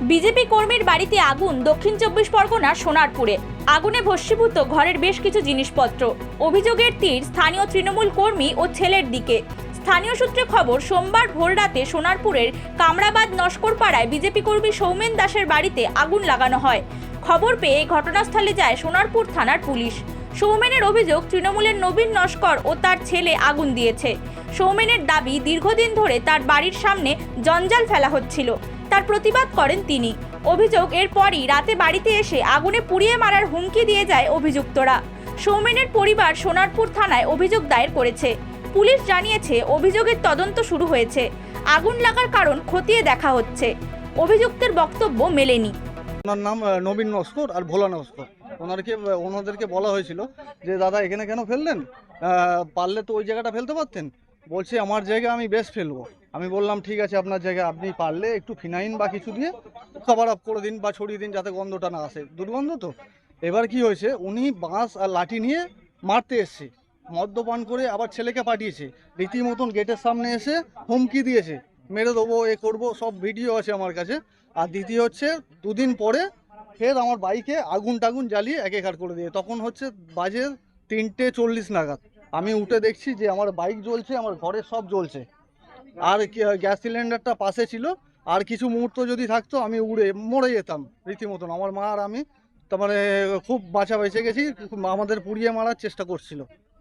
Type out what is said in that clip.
BJP কর্মীর বাড়িতে আগুন দক্ষিণ ২৪ পরগনার সোনারপুরে। আগুনে ভস্মীভূত ঘরের বেশ কিছু জিনিসপত্র। অভিযোগের তীর স্থানীয় তৃণমূল কর্মী ও ছেলের দিকে। স্থানীয় সূত্রে খবর, সোমবার ভোররাতে সোনারপুরের কামরাবাদ নস্করপাড়ায় বিজেপি কর্মী সৌমেন দাসের বাড়িতে আগুন লাগানো হয়। খবর পেয়ে ঘটনাস্থলে যায় সোনারপুর থানার পুলিশ। সৌমেনের অভিযোগ, তৃণমূলের নবীন নস্কর ও তার ছেলে আগুন দিয়েছে। সৌমেনের দাবি, দীর্ঘদিন ধরে তার বাড়ির সামনে জঞ্জাল ফেলা হচ্ছিল, তার প্রতিবাদ করেন তিনি। অভিযোগ, এরপরই রাতে বাড়িতে এসে আগুনে পুড়িয়ে মারার হুমকি দিয়ে যায় অভিযুক্তরা। সৌমেনের পরিবার সোনারপুর থানায় অভিযোগ দায়ের করেছে। পুলিশ জানিয়েছে, অভিযোগের তদন্ত শুরু হয়েছে। আগুন লাগার কারণ খতিয়ে দেখা হচ্ছে। অভিযুক্তের বক্তব্য মেলেনি। ওনার নাম নবীন নস্কর আর ভোলা নস্কর। ওনাদেরকে বলা হয়েছিল যে দাদা এখানে কেন ফেললেন, পারলে তো ওই জায়গাটা ফেলতে পারতেন। বলছে আমার জায়গা আমি বেশ ফেলবো। আমি বললাম ঠিক আছে, আপনার জায়গা, আপনি পারলে একটু ফিনাইন বা কিছু দিয়ে কভার আপ করে দিন বা ছড়িয়ে দিন, যাতে গন্ধটা না আসে, দুর্গন্ধ তো। এবার কি হয়েছে, উনি বাঁশ আর লাঠি নিয়ে মারতে এসছে, মদ্যপান করে আবার ছেলেকে পাঠিয়েছে, রীতিমতন গেটের সামনে এসে হুমকি দিয়েছে, মেরে দেবো, এ করবো, সব ভিডিও আছে আমার কাছে। আর দ্বিতীয় হচ্ছে, দুদিন পরে ফের আমার বাইকে আগুন টাগুন জ্বালিয়ে একাকার করে দিয়ে, তখন হচ্ছে বাজে 3:40 নাগাদ। আমি উঠে দেখছি যে আমার বাইক জ্বলছে, আমার ঘরের সব জ্বলছে। আর গ্যাস সিলিন্ডারটা পাশে ছিল, আর কিছু মুহূর্ত যদি থাকতো আমি মরে যেতাম রীতিমতন। আমার মা আর আমি তার মানে খুব বাঁচা বেঁচে গেছি, আমাদের পুড়িয়ে মারার চেষ্টা করছিল।